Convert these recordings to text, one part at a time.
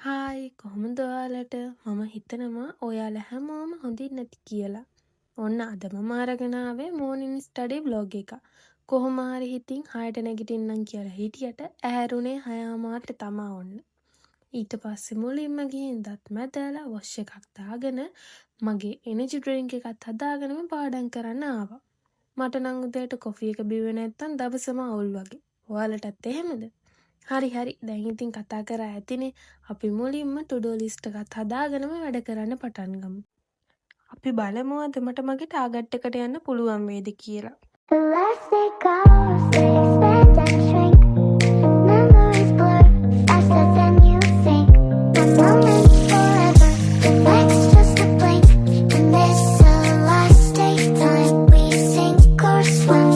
Hi කොහොමද ඔයාලට? මම හිතනවා ඔයාලා හැමෝම හොඳින් නැති කියලා. ඔන්න අද මම අරගෙන ආවේ මෝර්නින් ස්ටඩි බ්ලොග් එක. කොහොම හරි හිතින් 6ට නැගිටින්නම් කියලා හිටියට ඇහැරුනේ 6:00ට තමා ඔන්න. ඊට පස්සේ මුලින්ම ගිහින් දත් මැදලා වොෂ් එකක් දාගෙන මගේ එනර්ජි ඩ්‍රින්ක් එකත් හදාගෙනම පාඩම් කරන්න ආවා. මට නම් උදේට කොෆි එක බිව්වේ නැත්තම් දවසම අවුල් වගේ. ඔයාලටත් එහෙමද? හරි දැන් ඉතින් කතා කරා ඇතිනේ. අපි මුලින්ම ටුඩෝ ලිස්ට් එකක් හදාගෙනම වැඩ කරන්න පටන් ගමු. අපි බලමු අද මට මගේ ටාගට් එකට යන්න පුළුවන් වේද කියලා. The last day goes, they expand and shrink. Memories blur faster than you think. One moment forever, the next just a blink. And this the last day time we sink or swim.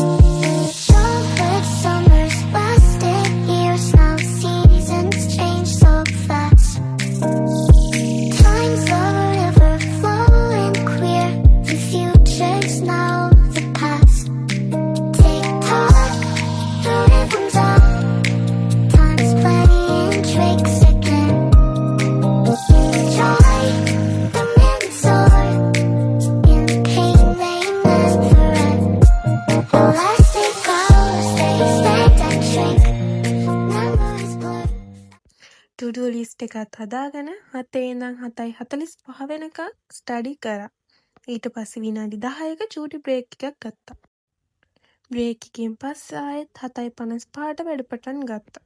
Childhood summers lasted years now. Seasons change so fast. Time's a river flowing clear. The future's now the past. Tick tock, the rhythm's on. Time's playing tricks again. Joy, the minutes soar. In pain they never end. The last day goes, they stand and shrink. Memories blur. To do list එකත් හදාගෙන 7 ඉඳන් 7:45 වෙනකම් study කරා. ඊට පස්සේ විනාඩි 10ක චූටි break එකක් ගත්තා. බ්‍රේක් එකෙන් පස්සේ ආයෙත් 7:55ට වැඩ පටන් ගත්තා.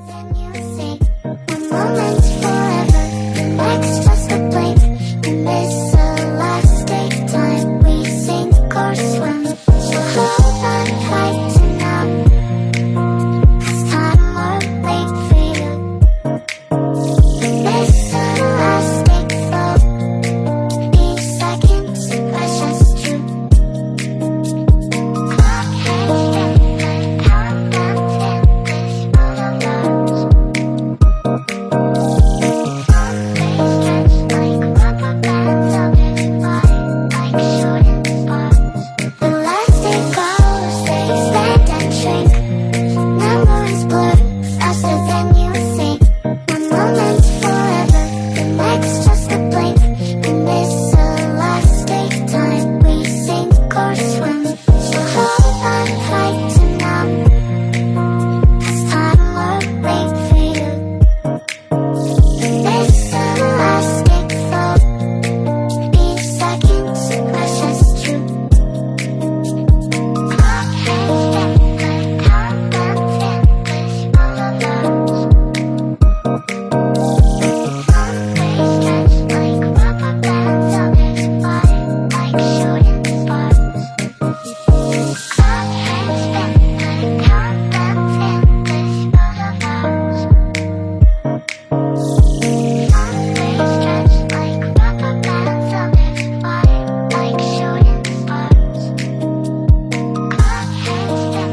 Then you think, one moment forever, the next just a blink. And this the last day time we sink or swim. So hold on tight now, 'cause time won't wait for you. This the last day flow, each second's precious true. Clock hands down, countdown finish, all alone. Stretch like rubber bands, others fly like shooting stars. The last day goes, they expand and shrink. Memories blur faster than you think. One moment forever, the next just a blink. And this the last day time we sink or swim. So hold on tight to now, 'cause time won't wait for you. This the last day flow, each second's precious true. Clock hands down, countdown finish, all alone. Stretch like rubber bands, others fly like shooting stars. Clock hands down, countdown finish, all alone. Stretch like rubber bands, others fly like shooting stars. Clock hands down,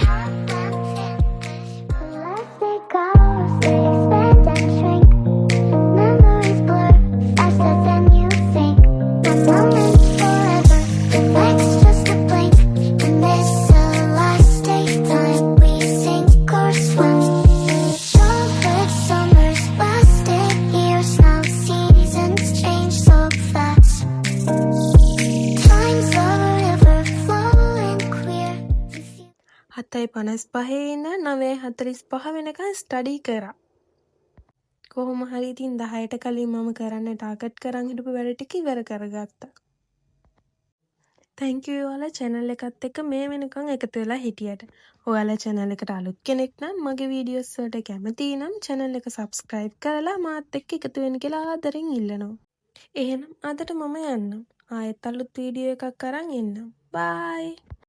countdown finish. The last day goes, they expand and shrink. Memories blur faster than you think. One moment forever, the next just a blink. And this the last day time we sink or swim. Childhood summers lasted years now. Seasons change so fast. Time's a river flowing clear. 7:55 ඉඳන් 9:45 වෙනකන් study කරා. කොහොම හරි ඉතින් 10ට කලින් මම කරන්න target කරන් හිටපු වැඩ ටික ඉවර කරගත්තා. තැන්ක් යූ ඔයාලා channel එකත් එක්ක මේ වෙනකන් එකතු වෙලා හිටියට. ඔයාලා channel එකට අලුත් කෙනෙක් නම් මගේ වීඩියෝස් වලට කැමති නම් channel එක subscribe කරලා මාත් එක්ක එකතු වෙන්න කියලා ආදරෙන් ඉල්ලනවා. එහෙනම් අදට මම යන්නම්. ආයෙත් අලුත් වීඩියෝ එකක් අරන් එන්නම්. bye.